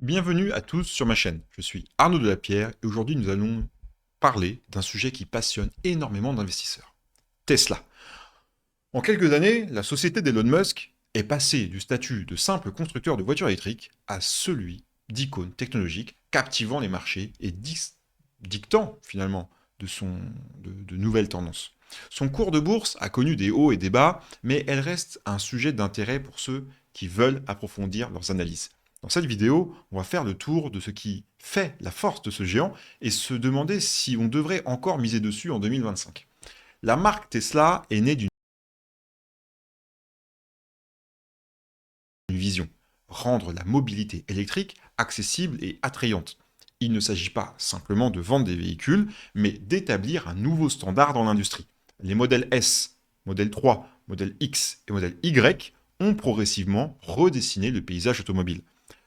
Bienvenue à tous sur ma chaîne. Je suis Arnaud Delapierre et aujourd'hui nous allons parler d'un sujet qui passionne énormément d'investisseurs. Tesla. En quelques années, la société d'Elon Musk est passée du statut de simple constructeur de voitures électriques à celui d'icône technologique captivant les marchés et dictant finalement de nouvelles tendances. Son cours de bourse a connu des hauts et des bas, mais elle reste un sujet d'intérêt pour ceux qui veulent approfondir leurs analyses. Dans cette vidéo, on va faire le tour de ce qui fait la force de ce géant et se demander si on devrait encore miser dessus en 2025. La marque Tesla est née d'une vision, rendre la mobilité électrique accessible et attrayante. Il ne s'agit pas simplement de vendre des véhicules, mais d'établir un nouveau standard dans l'industrie. Les modèles S, modèle 3, modèle X et modèle Y ont progressivement redessiné le paysage automobile.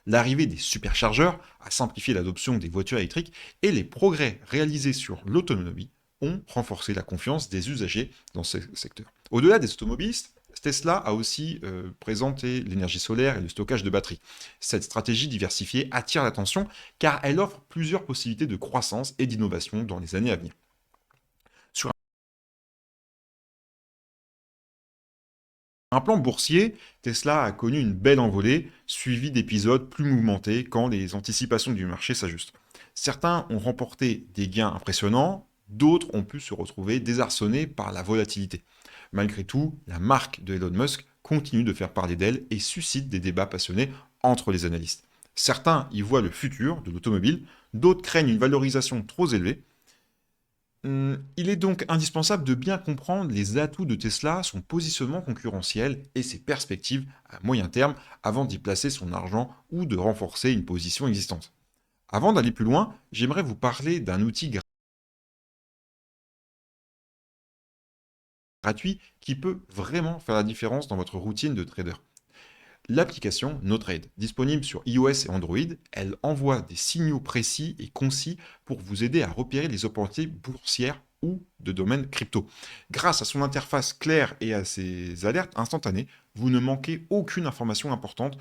L'arrivée des superchargeurs a simplifié l'adoption des voitures électriques et les progrès réalisés sur l'autonomie ont renforcé la confiance des usagers dans ce secteur. Au-delà des automobilistes, Tesla a aussi présenté l'énergie solaire et le stockage de batteries. Cette stratégie diversifiée attire l'attention car elle offre plusieurs possibilités de croissance et d'innovation dans les années à venir. Sur un plan boursier, Tesla a connu une belle envolée, suivie d'épisodes plus mouvementés quand les anticipations du marché s'ajustent. Certains ont remporté des gains impressionnants, d'autres ont pu se retrouver désarçonnés par la volatilité. Malgré tout, la marque de Elon Musk continue de faire parler d'elle et suscite des débats passionnés entre les analystes. Certains y voient le futur de l'automobile, d'autres craignent une valorisation trop élevée. Il est donc indispensable de bien comprendre les atouts de Tesla, son positionnement concurrentiel et ses perspectives à moyen terme avant d'y placer son argent ou de renforcer une position existante. Avant d'aller plus loin, j'aimerais vous parler d'un outil gratuit qui peut vraiment faire la différence dans votre routine de trader. L'application NoTrade, disponible sur iOS et Android, elle envoie des signaux précis et concis pour vous aider à repérer les opportunités boursières ou de domaine crypto. Grâce à son interface claire et à ses alertes instantanées, vous ne manquez aucune information importante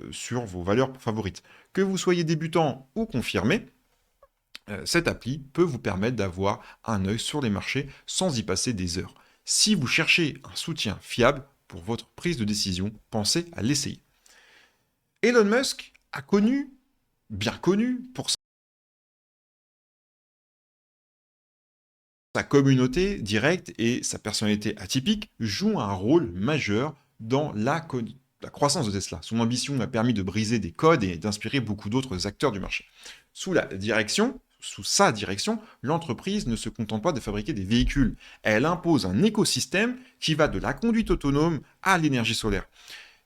sur vos valeurs favorites. Que vous soyez débutant ou confirmé, cette appli peut vous permettre d'avoir un œil sur les marchés sans y passer des heures. Si vous cherchez un soutien fiable pour votre prise de décision, pensez à l'essayer. Elon Musk a bien connu pour sa communauté directe et sa personnalité atypique, joue un rôle majeur dans la croissance de Tesla. Son ambition a permis de briser des codes et d'inspirer beaucoup d'autres acteurs du marché. Sous sa direction, l'entreprise ne se contente pas de fabriquer des véhicules. Elle impose un écosystème qui va de la conduite autonome à l'énergie solaire.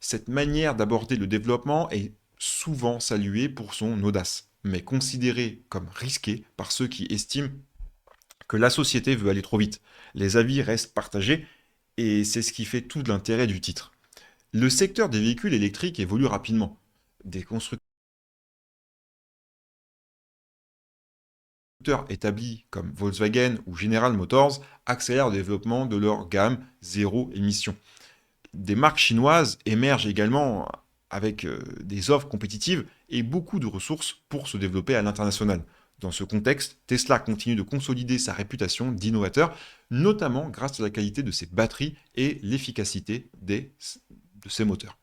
Cette manière d'aborder le développement est souvent saluée pour son audace, mais considérée comme risquée par ceux qui estiment que la société veut aller trop vite. Les avis restent partagés et c'est ce qui fait tout l'intérêt du titre. Le secteur des véhicules électriques évolue rapidement. Des constructeurs établis comme Volkswagen ou General Motors accélèrent le développement de leur gamme zéro émission. Des marques chinoises émergent également avec des offres compétitives et beaucoup de ressources pour se développer à l'international. Dans ce contexte, Tesla continue de consolider sa réputation d'innovateur, notamment grâce à la qualité de ses batteries et l'efficacité de ses moteurs.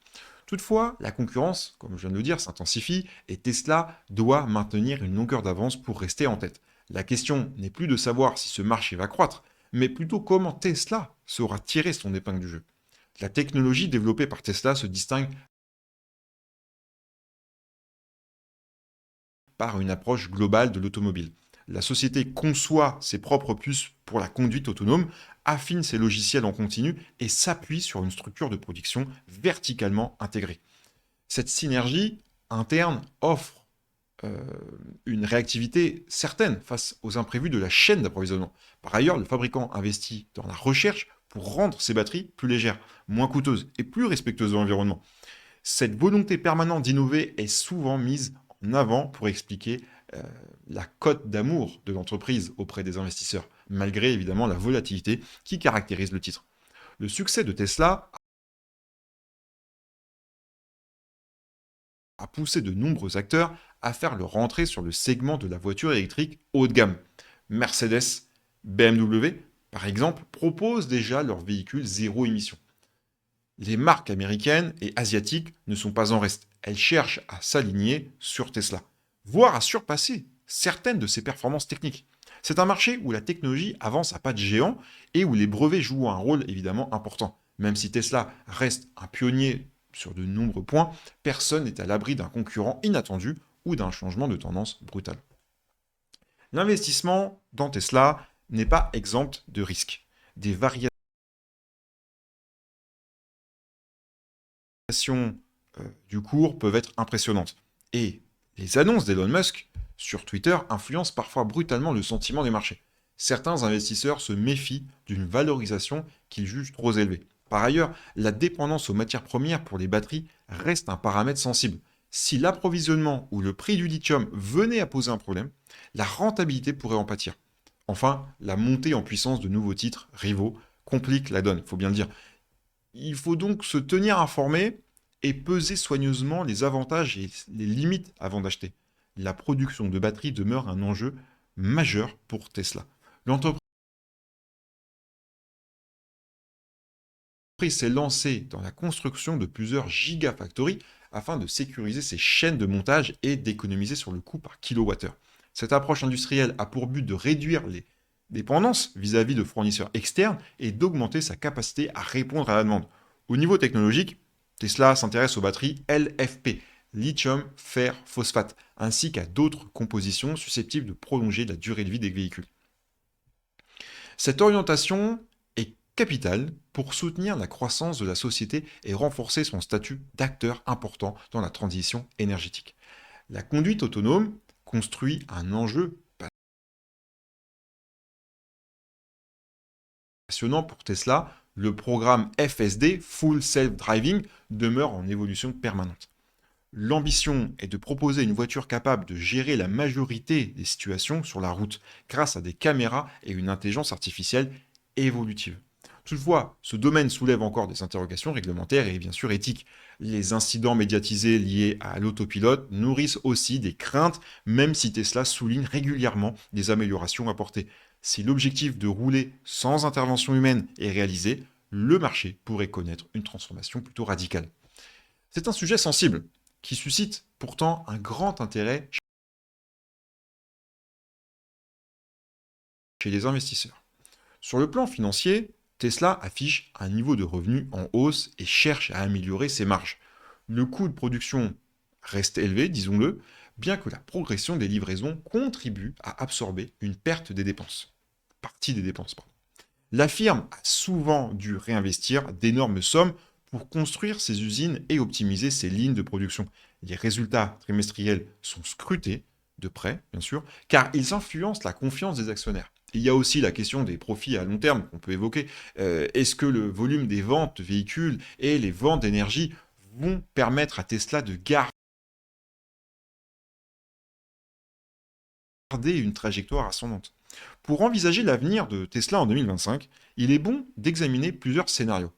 Toutefois, la concurrence, comme je viens de le dire, s'intensifie et Tesla doit maintenir une longueur d'avance pour rester en tête. La question n'est plus de savoir si ce marché va croître, mais plutôt comment Tesla saura tirer son épingle du jeu. La technologie développée par Tesla se distingue par une approche globale de l'automobile. La société conçoit ses propres puces pour la conduite autonome, affine ses logiciels en continu et s'appuie sur une structure de production verticalement intégrée. Cette synergie interne offre euh, une réactivité certaine face aux imprévus de la chaîne d'approvisionnement. Par ailleurs, le fabricant investit dans la recherche pour rendre ses batteries plus légères, moins coûteuses et plus respectueuses de l'environnement. Cette volonté permanente d'innover est souvent mise en avant pour expliquer euh, la cote d'amour de l'entreprise auprès des investisseurs, malgré évidemment la volatilité qui caractérise le titre. Le succès de Tesla a poussé de nombreux acteurs à faire leur entrée sur le segment de la voiture électrique haut de gamme. Mercedes, BMW, par exemple, proposent déjà leurs véhicules zéro émission. Les marques américaines et asiatiques ne sont pas en reste. Elles cherchent à s'aligner sur Tesla, voire à surpasser certaines de ses performances techniques. C'est un marché où la technologie avance à pas de géant et où les brevets jouent un rôle évidemment important. Même si Tesla reste un pionnier sur de nombreux points, personne n'est à l'abri d'un concurrent inattendu ou d'un changement de tendance brutal. L'investissement dans Tesla n'est pas exempt de risques. Des variations du cours peuvent être impressionnantes. Et les annonces d'Elon Musk sur Twitter influencent parfois brutalement le sentiment des marchés. Certains investisseurs se méfient d'une valorisation qu'ils jugent trop élevée. Par ailleurs, la dépendance aux matières premières pour les batteries reste un paramètre sensible. Si l'approvisionnement ou le prix du lithium venait à poser un problème, la rentabilité pourrait en pâtir. Enfin, la montée en puissance de nouveaux titres rivaux complique la donne, il faut bien le dire. Il faut donc se tenir informé et peser soigneusement les avantages et les limites avant d'acheter. La production de batteries demeure un enjeu majeur pour Tesla. L'entreprise s'est lancée dans la construction de plusieurs gigafactories afin de sécuriser ses chaînes de montage et d'économiser sur le coût par kilowattheure. Cette approche industrielle a pour but de réduire les dépendances vis-à-vis de fournisseurs externes et d'augmenter sa capacité à répondre à la demande. Au niveau technologique, Tesla s'intéresse aux batteries LFP, lithium, fer, phosphate, ainsi qu'à d'autres compositions susceptibles de prolonger la durée de vie des véhicules. Cette orientation est capitale pour soutenir la croissance de la société et renforcer son statut d'acteur important dans la transition énergétique. La conduite autonome construit un enjeu passionnant pour Tesla. Le programme FSD, Full Self Driving, demeure en évolution permanente. L'ambition est de proposer une voiture capable de gérer la majorité des situations sur la route grâce à des caméras et une intelligence artificielle évolutive. Toutefois, ce domaine soulève encore des interrogations réglementaires et bien sûr éthiques. Les incidents médiatisés liés à l'autopilote nourrissent aussi des craintes, même si Tesla souligne régulièrement des améliorations apportées. Si l'objectif de rouler sans intervention humaine est réalisé, le marché pourrait connaître une transformation plutôt radicale. C'est un sujet sensible, qui suscite pourtant un grand intérêt chez les investisseurs. Sur le plan financier, Tesla affiche un niveau de revenus en hausse et cherche à améliorer ses marges. Le coût de production reste élevé, disons-le, bien que la progression des livraisons contribue à absorber une perte des dépenses. Partie des dépenses, pardon. La firme a souvent dû réinvestir d'énormes sommes pour construire ses usines et optimiser ses lignes de production. Les résultats trimestriels sont scrutés de près, bien sûr, car ils influencent la confiance des actionnaires. Il y a aussi la question des profits à long terme qu'on peut évoquer. Est-ce que le volume des ventes de véhicules et les ventes d'énergie vont permettre à Tesla de garder une trajectoire ascendante? Pour envisager l'avenir de Tesla en 2025, il est bon d'examiner plusieurs scénarios.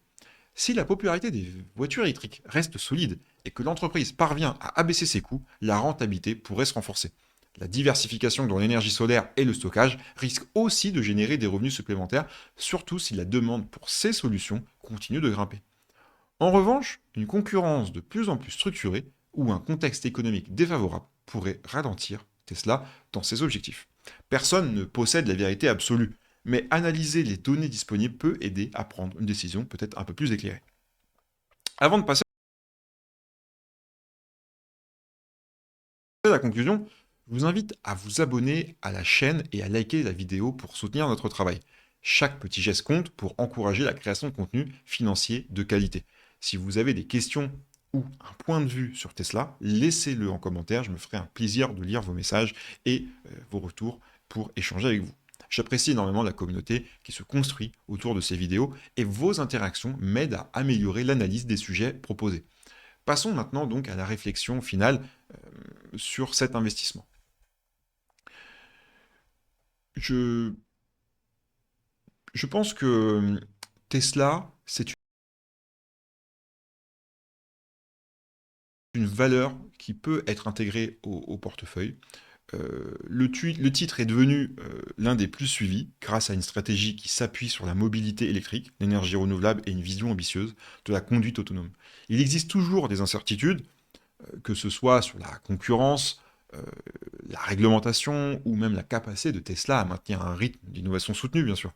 Si la popularité des voitures électriques reste solide et que l'entreprise parvient à abaisser ses coûts, la rentabilité pourrait se renforcer. La diversification dans l'énergie solaire et le stockage risque aussi de générer des revenus supplémentaires, surtout si la demande pour ces solutions continue de grimper. En revanche, une concurrence de plus en plus structurée ou un contexte économique défavorable pourrait ralentir Tesla dans ses objectifs. Personne ne possède la vérité absolue, mais analyser les données disponibles peut aider à prendre une décision peut-être un peu plus éclairée. Avant de passer à la conclusion, je vous invite à vous abonner à la chaîne et à liker la vidéo pour soutenir notre travail. Chaque petit geste compte pour encourager la création de contenu financier de qualité. Si vous avez des questions ou un point de vue sur Tesla, laissez-le en commentaire. Je me ferai un plaisir de lire vos messages et vos retours pour échanger avec vous. J'apprécie énormément la communauté qui se construit autour de ces vidéos et vos interactions m'aident à améliorer l'analyse des sujets proposés. Passons maintenant donc à la réflexion finale sur cet investissement. Je, je pense que Tesla, c'est une valeur qui peut être intégrée au portefeuille. Le titre est devenu l'un des plus suivis grâce à une stratégie qui s'appuie sur la mobilité électrique, l'énergie renouvelable et une vision ambitieuse de la conduite autonome. Il existe toujours des incertitudes, que ce soit sur la concurrence, euh, la réglementation ou même la capacité de Tesla à maintenir un rythme d'innovation soutenu, bien sûr.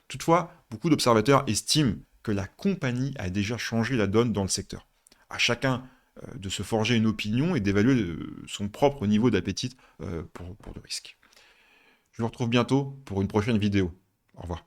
Toutefois, beaucoup d'observateurs estiment que la compagnie a déjà changé la donne dans le secteur. À chacun de se forger une opinion et d'évaluer son propre niveau d'appétit pour le risque. Je vous retrouve bientôt pour une prochaine vidéo. Au revoir.